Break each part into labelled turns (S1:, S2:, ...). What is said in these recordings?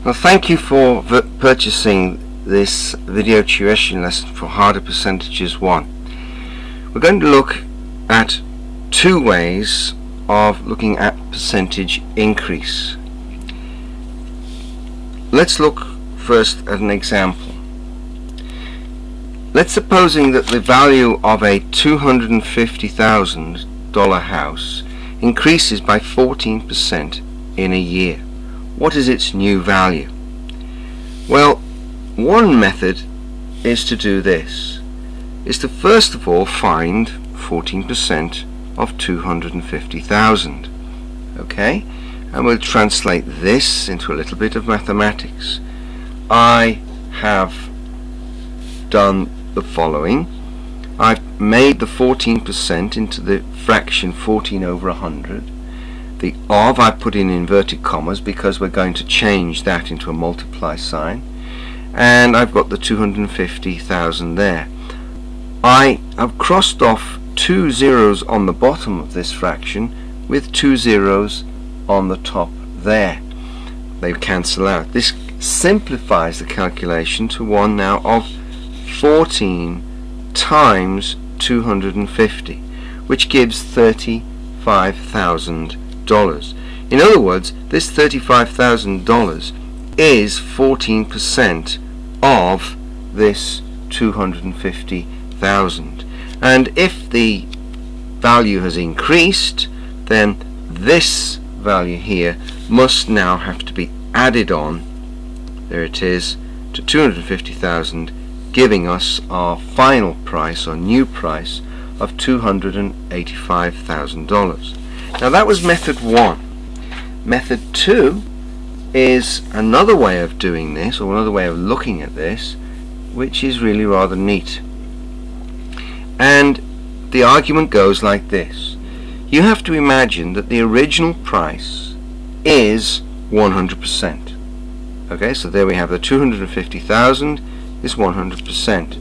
S1: Well, thank you for purchasing this video tuition lesson for Harder Percentages 1. We're going to look at two ways of looking at percentage increase. Let's look first at an example. Let's supposing that the value of a $250,000 house increases by 14% in a year. What is its new value? Well, one method is to do this, is to first of all find 14% of 250,000. Okay, and we'll translate this into a little bit of mathematics. I have done the following. I've made the 14% into the fraction 14 over 100. The of I put in inverted commas because we're going to change that into a multiply sign, and I've got the 250,000 there. I have crossed off two zeros on the bottom of this fraction with two zeros on the top there. They cancel out. This simplifies the calculation to one now of 14 times 250, which gives $35,000. In other words, this $35,000 is 14% of this 250,000, and if the value has increased, then this value here must now have to be added on, there it is, to 250,000, giving us our final price or new price of $285,000. Now that was method 1. Method 2 is another way of doing this, or another way of looking at this, which is really rather neat. And the argument goes like this. You have to imagine that the original price is 100%. Okay, so there we have the 250,000 is 100%.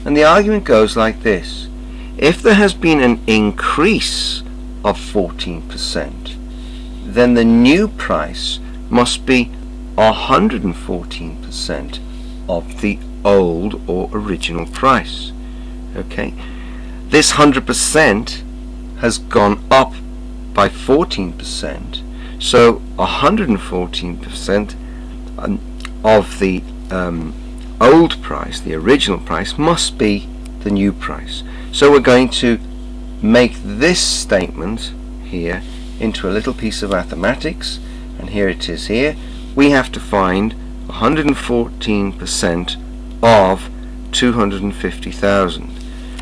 S1: And the argument goes like this. If there has been an increase of 14%, then the new price must be 114% of the old or original price. Okay, this 100% has gone up by 14%, so 114% of the old price, the original price, must be the new price. So we're going to make this statement here into a little piece of mathematics, and here it is here. We have to find 114% of 250,000,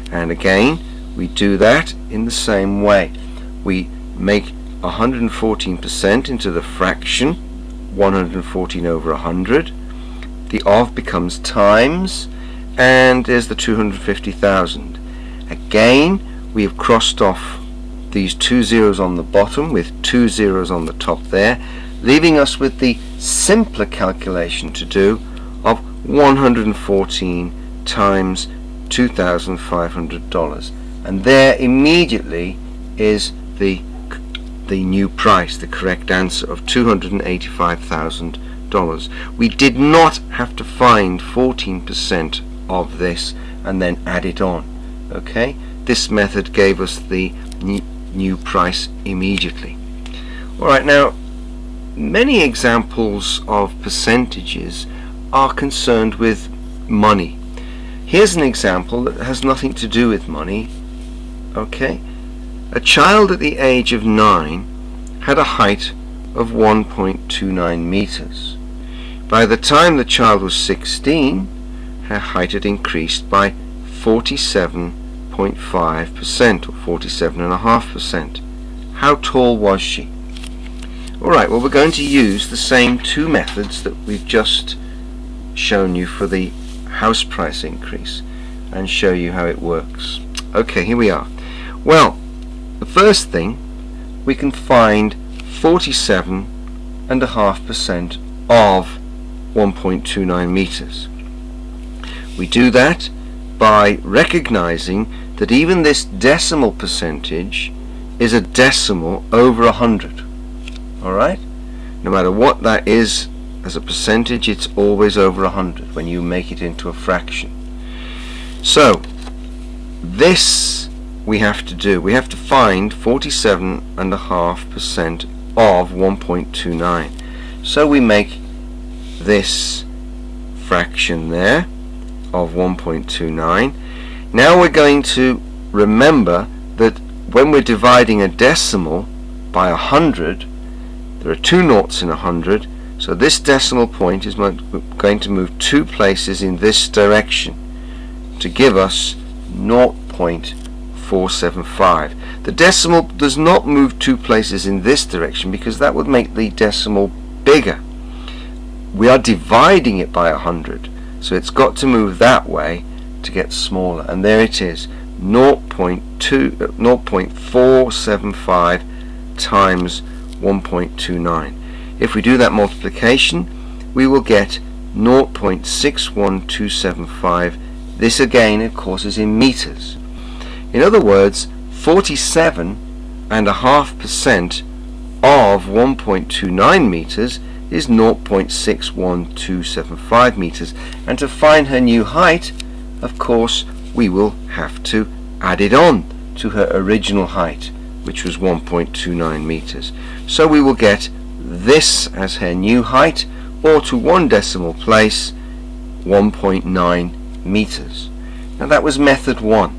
S1: and again we do that in the same way. We make 114% into the fraction 114 over 100. The of becomes times, and there's the 250,000. Again, we have crossed off these two zeros on the bottom with two zeros on the top there, leaving us with the simpler calculation to do of 114 times $2,500, and there immediately is the new price, the correct answer of $285,000. We did not have to find 14% of this and then add it on. Okay, this method gave us the new price immediately. Alright, now many examples of percentages are concerned with money. Here's an example that has nothing to do with money. Okay, a child at the age of 9 had a height of 1.29 meters. By the time the child was 16, her height had increased by 47.5% or 47.5%. How tall was she? Alright, well, we're going to use the same two methods that we've just shown you for the house price increase and show you how it works. Okay, here we are. Well, the first thing, we can find 47.5% of 1.29 meters. We do that by recognizing that even this decimal percentage is a decimal over 100. Alright? No matter what that is as a percentage, it's always over 100 when you make it into a fraction. So this we have to do. We have to find 47.5% of 1.29. So we make this fraction there of 1.29. Now we're going to remember that when we're dividing a decimal by 100, there are two noughts in 100, so this decimal point is going to move two places in this direction to give us 0.475. The decimal does not move two places in this direction because that would make the decimal bigger. We are dividing it by 100, so it's got to move that way to get smaller, and there it is, 0.475 times 1.29. If we do that multiplication, we will get 0.61275. This again, of course, is in meters. In other words, 47.5% of 1.29 meters is 0.61275 meters. And to find her new height, of course, we will have to add it on to her original height, which was 1.29 meters. So we will get this as her new height, or to one decimal place, 1.9 meters. Now that was method 1.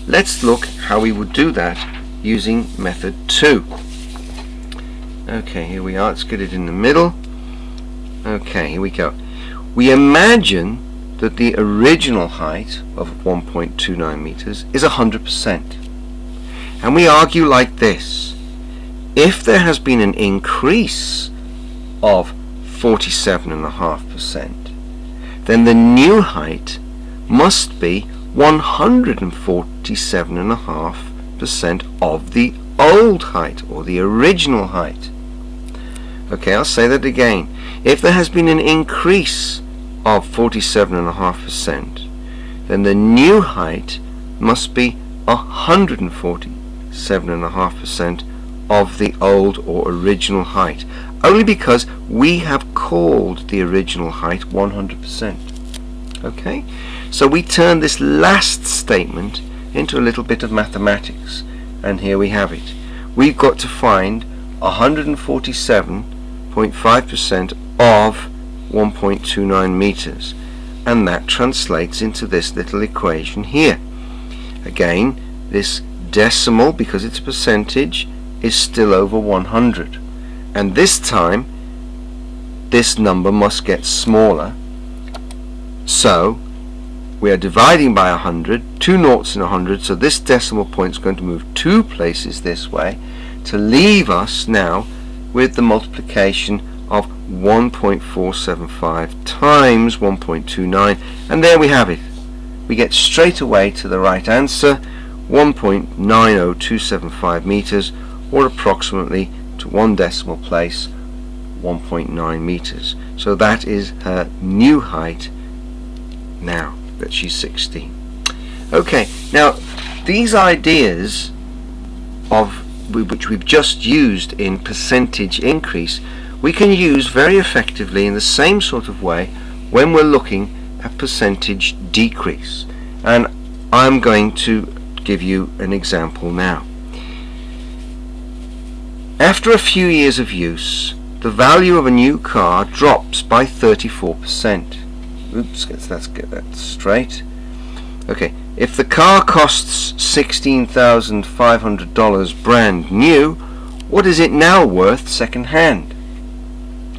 S1: Let's look how we would do that using method 2. Okay, here we are. Let's get it in the middle. Okay, here we go. We imagine that the original height of 1.29 meters is 100%. And we argue like this. If there has been an increase of 47.5%, then the new height must be 147.5% of the old height, or the original height. Okay, I'll say that again. If there has been an increase of 47.5%, then the new height must be 147.5% of the old or original height, only because we have called the original height 100%. Okay, so we turn this last statement into a little bit of mathematics, and here we have it. We've got to find 147.5% of 1.29 meters, and that translates into this little equation here. Again, this decimal, because it's a percentage, is still over 100, and this time this number must get smaller, so we are dividing by 100, two noughts in 100, so this decimal point is going to move two places this way to leave us now with the multiplication of 1.475 times 1.29, and there we have it. We get straight away to the right answer, 1.90275 meters, or approximately to one decimal place 1.9 meters. So that is her new height now that she's 16. Okay, now these ideas of which we've just used in percentage increase, we can use very effectively in the same sort of way when we're looking at percentage decrease, and I'm going to give you an example now. After a few years of use, the value of a new car drops by 34%. Oops, let's get that straight. Okay, if the car costs $16,500 brand new, what is it now worth second hand?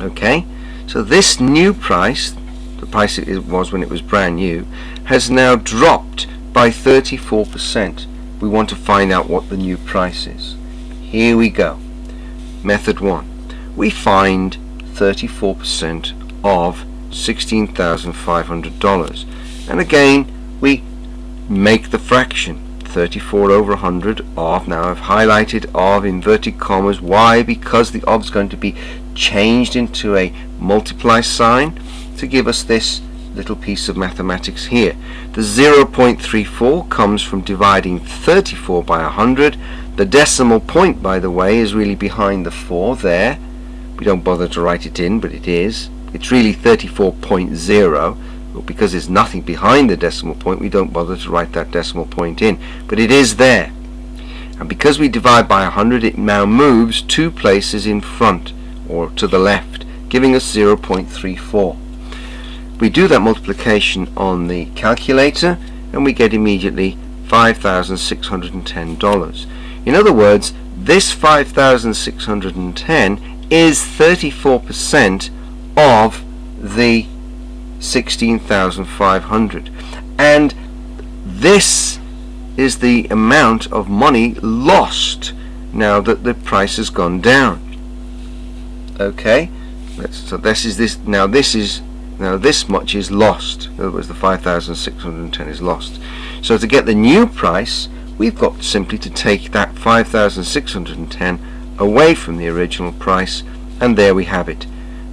S1: Okay, so this new price, the price it was when it was brand new, has now dropped by 34%. We want to find out what the new price is. Here we go. Method 1. We find 34% of $16,500, and again we make the fraction 34 over 100 of, now I've highlighted of inverted commas. Why? Because the of is going to be changed into a multiply sign to give us this little piece of mathematics here. The 0.34 comes from dividing 34 by 100. The decimal point, by the way, is really behind the 4 there. We don't bother to write it in, but it is. It's really 34.0, but because there's nothing behind the decimal point, we don't bother to write that decimal point in, but it is there. And because we divide by 100, it now moves 2 places in front, or to the left, giving us 0.34. We do that multiplication on the calculator, and we get immediately $5,610. In other words, this 5,610 is 34% of the 16,500, and this is the amount of money lost now that the price has gone down. Okay, so this much is lost. In other words, the 5,610 is lost. So to get the new price, we've got simply to take that 5,610 away from the original price, and there we have it.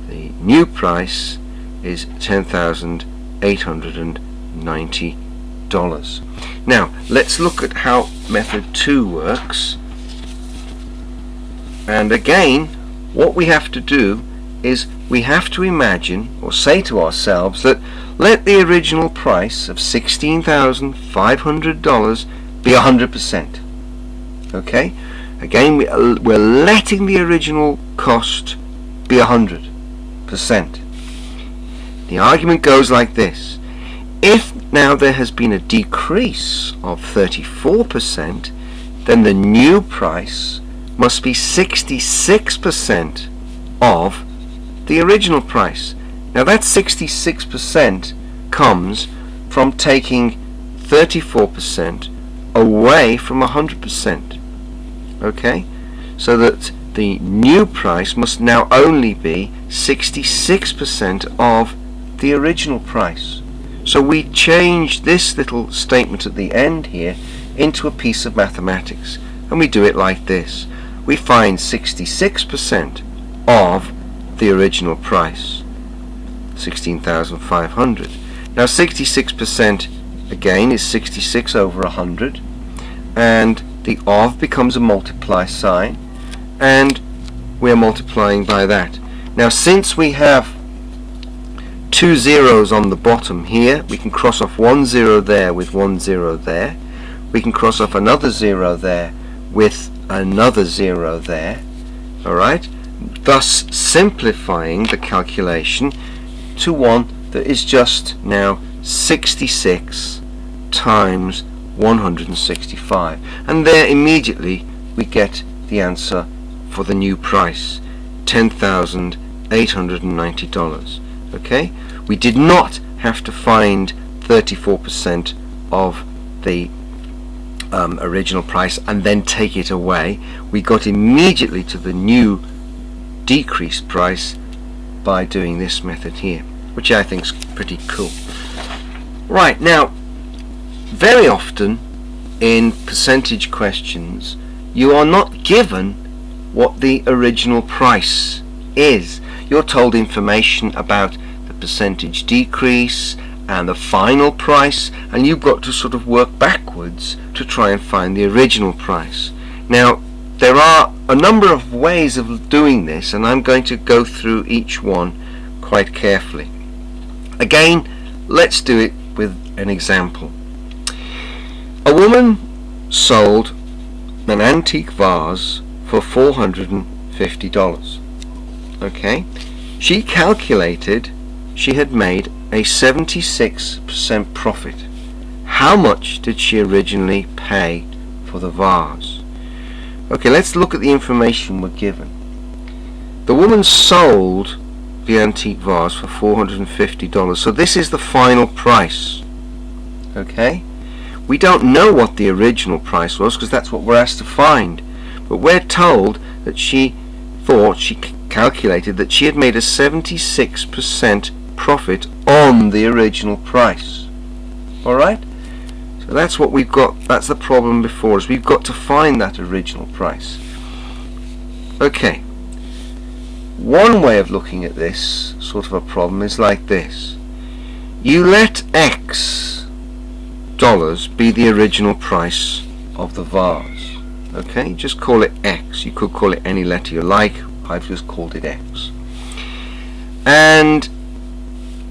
S1: The new price is $10,890. Now let's look at how method 2 works. And again, what we have to do is we have to imagine, or say to ourselves, that let the original price of $16,500 be 100%. Okay? Again, we're letting the original cost be 100%. The argument goes like this. If now there has been a decrease of 34%, then the new price must be 66% of the original price. Now that 66% comes from taking 34% away from 100%. Okay? So that the new price must now only be 66% of the original price. So we change this little statement at the end here into a piece of mathematics, and we do it like this. We find 66% of the original price, 16,500. Now 66% again is 66 over 100, and the of becomes a multiply sign, and we're multiplying by that. Now since we have 2 zeros on the bottom here, we can cross off 1 0 there with 1 0 there. We can cross off another 0 there with another 0 there. Alright? Thus simplifying the calculation to one that is just now 66 times 165. And there immediately we get the answer for the new price, $10,890. Okay? We did not have to find 34% of the original price and then take it away. We got immediately to the new decreased price by doing this method here, which I think is pretty cool. Right, now very often in percentage questions you are not given what the original price is. You're told information about the percentage decrease and the final price, and you've got to sort of work backwards to try and find the original price. Now there are a number of ways of doing this, and I'm going to go through each one quite carefully. Again, let's do it with an example. A woman sold an antique vase for $450. Okay, she calculated she had made a 76% profit. How much did she originally pay for the vase? Okay, let's look at the information we're given. The woman sold the antique vase for $450, so this is the final price. Okay, we don't know what the original price was because that's what we're asked to find, but we're told that she calculated that she had made a 76% profit on the original price. Alright, so that's what we've got. That's the problem before us. We've got to find that original price. Okay, one way of looking at this sort of a problem is like this. You let X dollars be the original price of the vase. Okay, just call it X. You could call it any letter you like. I've just called it X. And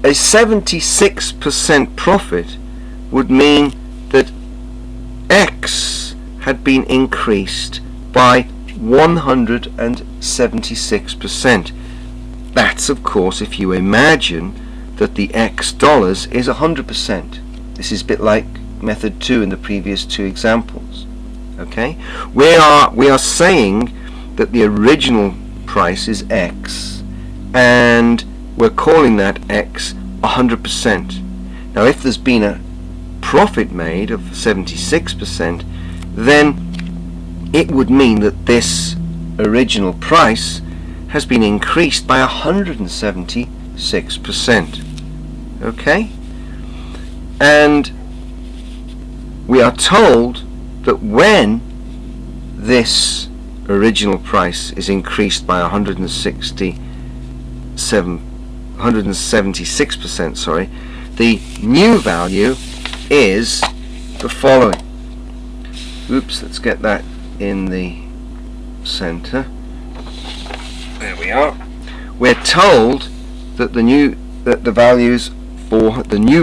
S1: a 76% profit would mean that X had been increased by 176%. That's, of course, if you imagine that the X dollars is 100%. This is a bit like method 2 in the previous two examples. Okay? We are saying that the original price is X, and we're calling that X 100%. Now, if there's been a profit made of 76%, then it would mean that this original price has been increased by 176%. Okay? And we are told that when this original price is increased by 176%, sorry, the new value is the following. Oops, let's get that in the center. There we are. We're told that the new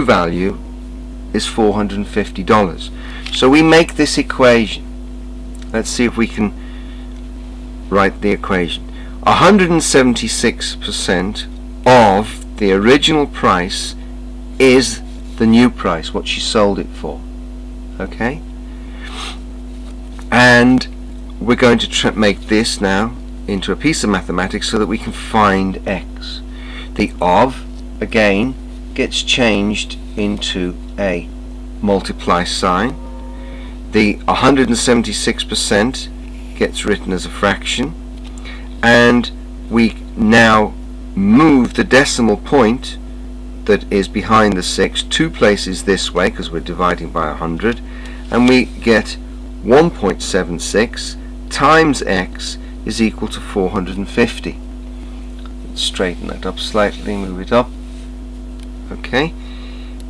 S1: value is $450. So we make this equation. Let's see if we can write the equation. 176% of the original price is the new price, what she sold it for. Okay? And we're going to make this now into a piece of mathematics so that we can find X. The of, again, gets changed into a multiply sign. The 176% gets written as a fraction, and we now move the decimal point that is behind the 6 2 places this way because we're dividing by 100, and we get 1.76 times X is equal to 450. Let's straighten that up slightly, move it up. Okay,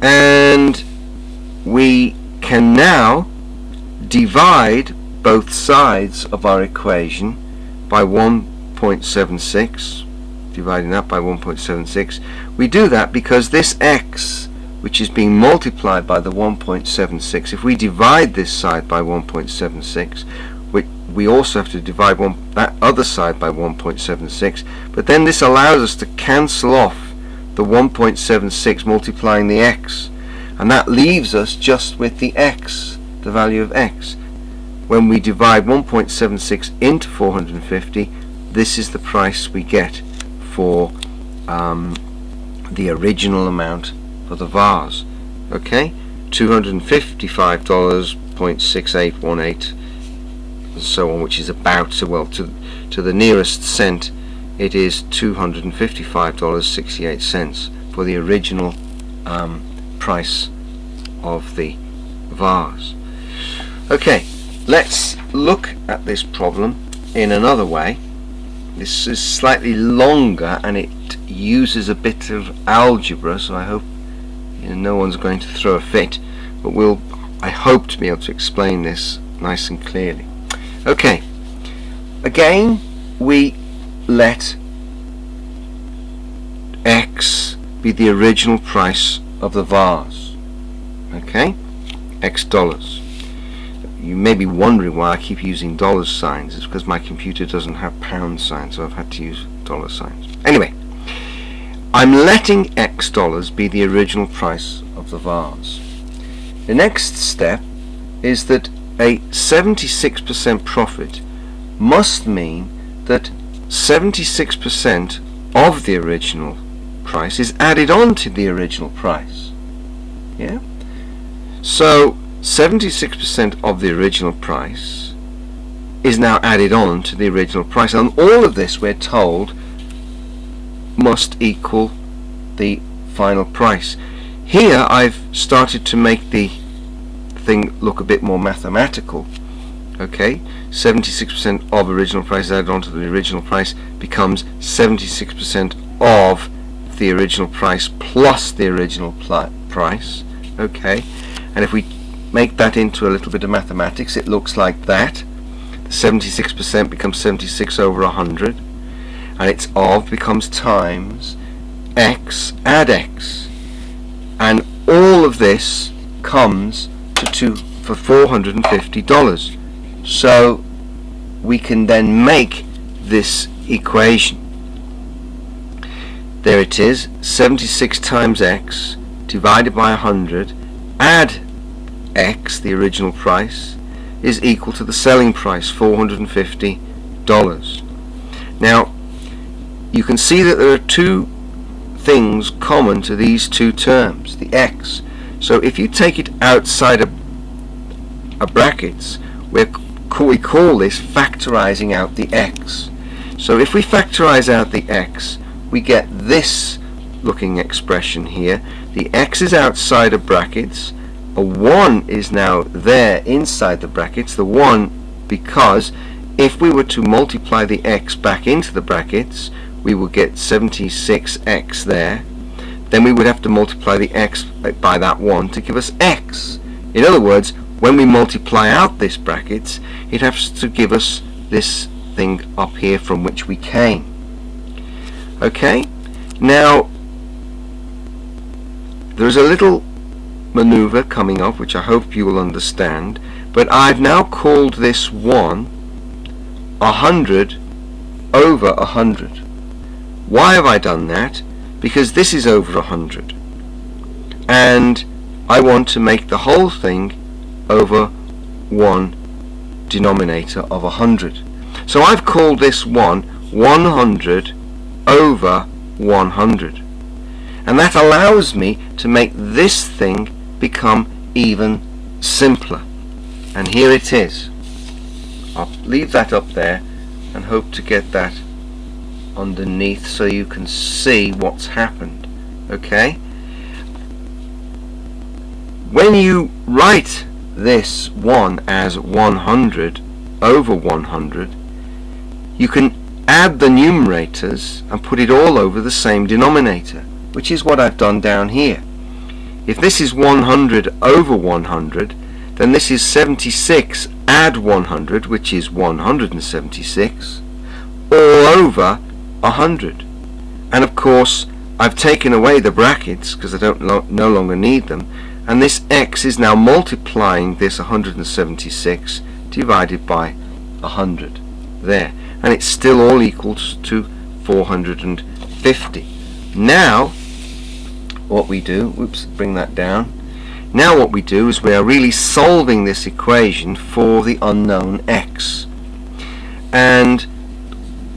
S1: and we can now divide both sides of our equation by 1.76, dividing that by 1.76. We do that because this X, which is being multiplied by the 1.76, if we divide this side by 1.76, we also have to divide that other side by 1.76, but then this allows us to cancel off the 1.76 multiplying the X, and that leaves us just with the X, the value of X. When we divide 1.76 into 450, this is the price we get for the original amount for the vase. Okay, $255.6818, and so on, which is about, well, to the nearest cent, it is $255.68 for the original price of the vase. Okay, let's look at this problem in another way. This is slightly longer and it uses a bit of algebra, so I hope no one's going to throw a fit, but I hope to be able to explain this nice and clearly. Okay, again we let X be the original price of the vase. Okay, X dollars. You may be wondering why I keep using dollar signs. It's because my computer doesn't have pound signs, so I've had to use dollar signs. Anyway, I'm letting X dollars be the original price of the vase. The next step is that a 76% profit must mean that 76% of the original price is added on to the original price. Yeah? So 76% of the original price is now added on to the original price, and all of this, we're told, must equal the final price. Here I've started to make the thing look a bit more mathematical. Okay, 76% of original price added on to the original price becomes 76% of the original price plus the original price. Okay, and if we make that into a little bit of mathematics, it looks like that. The 76% becomes 76 over 100, and its of becomes times X, add X, and all of this comes to for $450. So we can then make this equation. There it is, 76 times X divided by 100, add X, the original price, is equal to the selling price, $450. Now, you can see that there are two things common to these two terms, the X. So if you take it outside of brackets, we call this factorizing out the X. So if we factorize out the X, we get this looking expression here. The X is outside of brackets, a 1 is now there inside the brackets, the 1 because if we were to multiply the X back into the brackets, we would get 76X there. Then we would have to multiply the X by that 1 to give us X. In other words, when we multiply out this brackets, it has to give us this thing up here from which we came. Okay, now there's a little maneuver coming up which I hope you will understand, but I've now called this one 100 over 100. Why have I done that? Because this is over 100 and I want to make the whole thing over one denominator of 100. So I've called this one 100 over 100, and that allows me to make this thing become even simpler, and here it is. I'll leave that up there and hope to get that underneath so you can see what's happened. Okay, when you write this one as 100 over 100, you can add the numerators and put it all over the same denominator, which is what I've done down here. If this is 100 over 100, then this is 76 add 100, which is 176, all over 100. And of course I've taken away the brackets because I no longer need them, and this X is now multiplying this 176 divided by 100 there, and it's still all equals to 450. Now what we do, bring that down. Now what we do is we are really solving this equation for the unknown X, and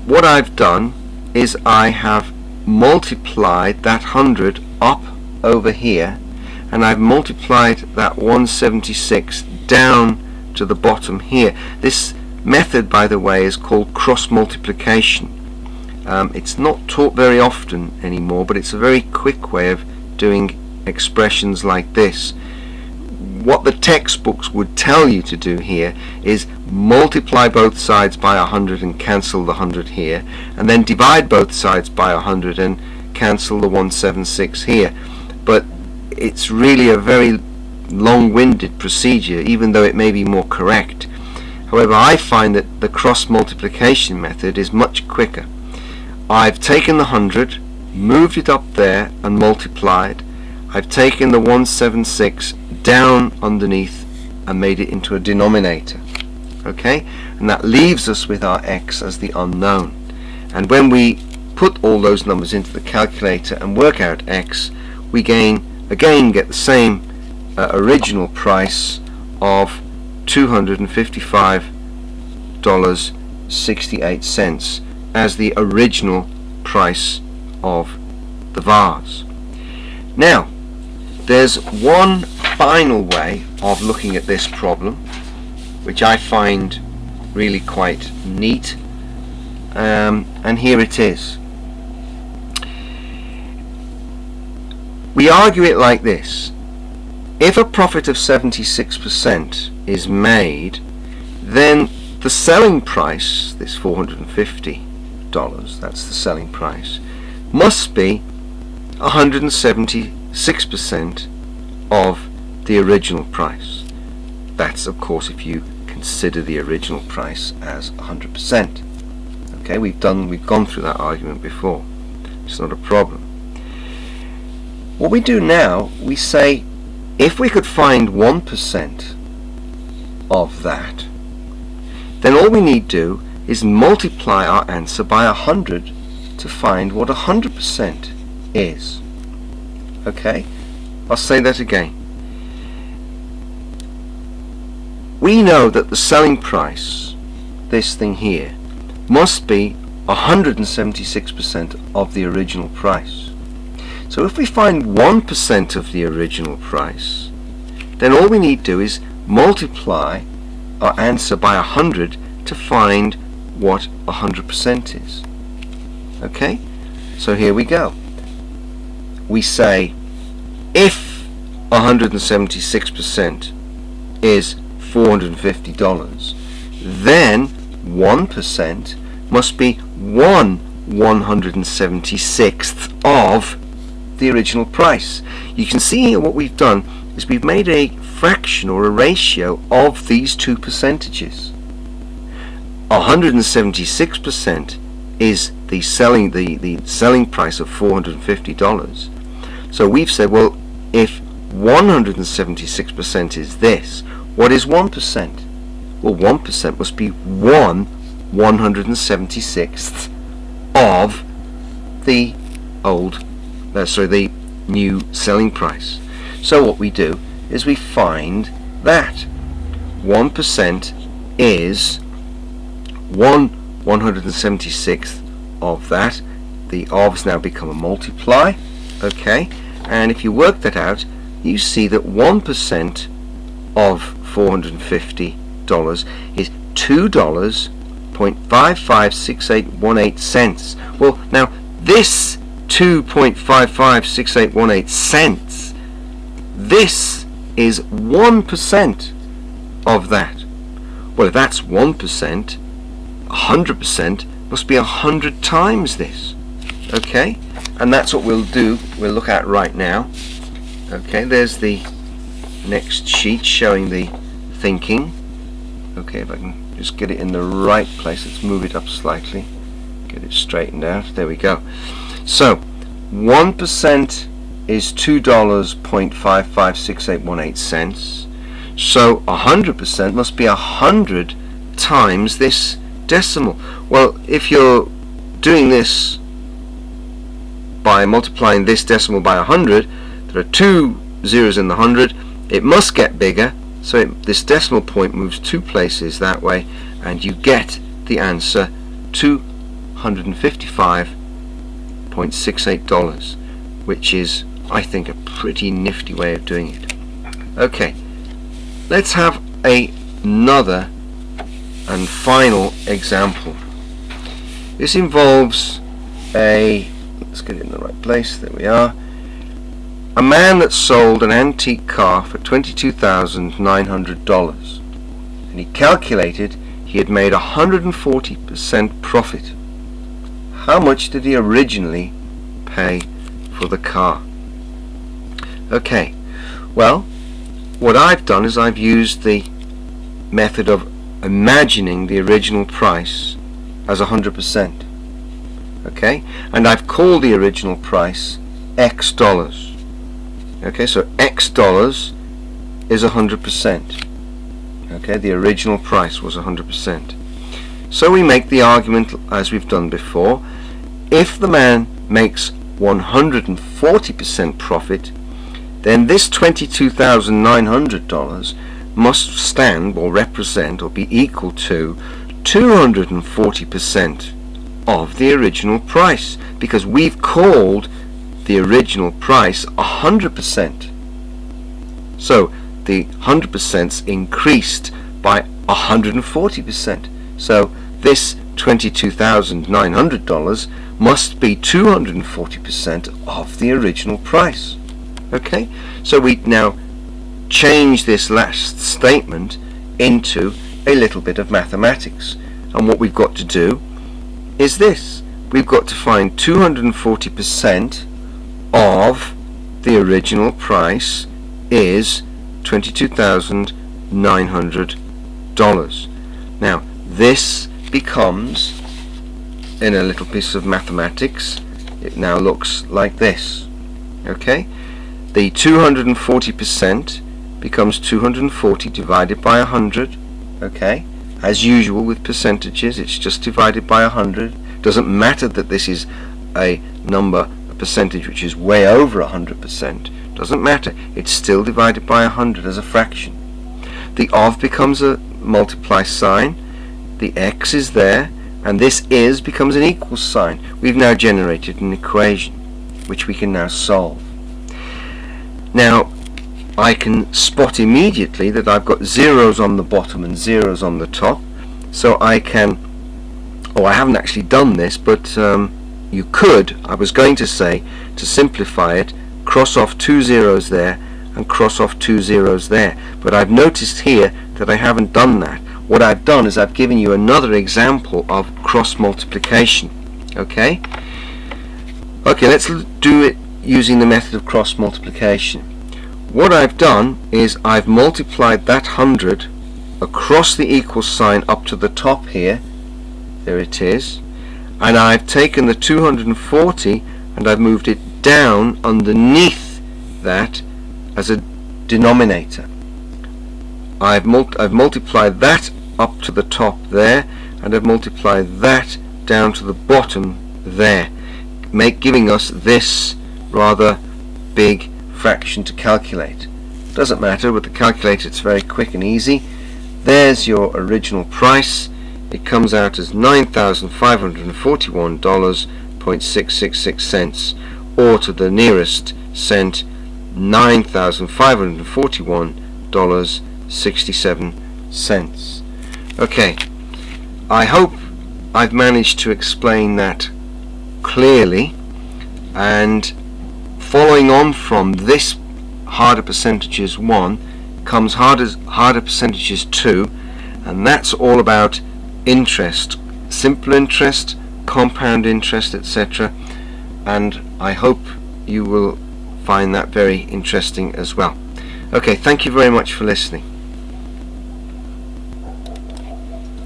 S1: what I've done is I have multiplied that 100 up over here, and I've multiplied that 176 down to the bottom here. This method, by the way, is called cross multiplication. It's not taught very often anymore, but it's a very quick way of doing expressions like this. What the textbooks would tell you to do here is multiply both sides by 100 and cancel the 100 here, and then divide both sides by 100 and cancel the 176 here. But it's really a very long-winded procedure, even though it may be more correct. However, I find that the cross multiplication method is much quicker. I've taken the 100, moved it up there and multiplied. I've taken the 176 down underneath and made it into a denominator. Okay, and that leaves us with our X as the unknown. And when we put all those numbers into the calculator and work out X, we again get the same original price of $255.68 as the original price of the vase. Now, there's one final way of looking at this problem which I find really quite neat, and here it is. We argue it like this: if a profit of 76% is made, then the selling price, this $450, that's the selling price, must be 176% of the original price. That's of course if you consider the original price as 100%. Okay, we've gone through that argument before. It's not a problem. what we do now, we say if we could find 1% of that, then all we need do is multiply our answer by 100 to find what 100% is. Okay, I'll say that again. We know that the selling price, this thing here, must be 176% of the original price. So if we find 1% of the original price, then all we need to do is multiply our answer by 100 to find what 100% is. Okay, so here we go. We say if 176% is $450, then 1% must be 1/176th of the original price. You can see here what we've done is we've made a fraction or a ratio of these two percentages. 176% is the selling price of $450. So we've said, well, if 176% is this, what is 1%? Well, 1% must be 1/176th of the the new selling price. So what we do is we find that 1% is 1/176th of that. The of's now become a multiply. Okay, and if you work that out, you see that 1% of $450 is $2.556818. Well, now this 2.556818 cents, this is 1% of that. Well, if that's 1%, 100% must be 100 times this. Okay, and that's what we'll look at right now. Okay, there's the next sheet showing the thinking. Okay, if I can just get it in the right place, let's move it up slightly, get it straightened out. There we go. So 1% is $2.556818. So 100% must be 100 times this decimal. Well, if you're doing this by multiplying this decimal by 100, there are two zeros in the 100. It must get bigger, so this decimal point moves two places that way, and you get the answer $255.68, which is, I think, a pretty nifty way of doing it. Okay, let's have another and final example. This involves let's get it in the right place, there we are, a man that sold an antique car for $22,900, and he calculated he had made 140% profit. How much did he originally pay for the car? Okay, well, what I've done is I've used the method of imagining the original price as 100%. Okay, and I've called the original price X dollars. Okay, so X dollars is 100%. Okay, the original price was 100%. So we make the argument as we've done before. If the man makes 140% profit, then this $22,900 must stand or represent or be equal to 240% of the original price, because we've called the original price 100%. So the 100%'s increased by 140%. So this $22,900 must be 240% of the original price. Okay, so we now change this last statement into a little bit of mathematics, and what we've got to do is this: we've got to find 240% of the original price is $22,900. Now this becomes, in a little piece of mathematics, it now looks like this. Okay, the 240% becomes 240 divided by 100. Okay, as usual with percentages, it's just divided by 100. Doesn't matter that this is a number, a percentage which is way over 100%. Doesn't matter, it's still divided by 100 as a fraction. The of becomes a multiply sign, the x is there, and this is becomes an equal sign. We've now generated an equation which we can now solve. Now I can spot immediately that I've got zeros on the bottom and zeros on the top, so I can, I haven't actually done this, but you could, I was going to say, to simplify it, cross off 2 zeros there and cross off 2 zeros there, but I've noticed here that I haven't done that. What I've done is I've given you another example of cross multiplication. Okay, let's do it using the method of cross multiplication. What I've done is I've multiplied that 100 across the equal sign up to the top here, there it is, and I've taken the 240 and I've moved it down underneath that as a denominator. I've multiplied that up to the top there, and I've multiplied that down to the bottom there, giving us this rather big fraction to calculate. Doesn't matter, with the calculator it's very quick and easy. There's your original price. It comes out as $9,541.666, or to the nearest cent, $9,541.67. Okay, I hope I've managed to explain that clearly, and following on from this harder percentages 1 comes harder percentages 2, and that's all about interest, simple interest, compound interest, etc. And I hope you will find that very interesting as well. Okay, thank you very much for listening.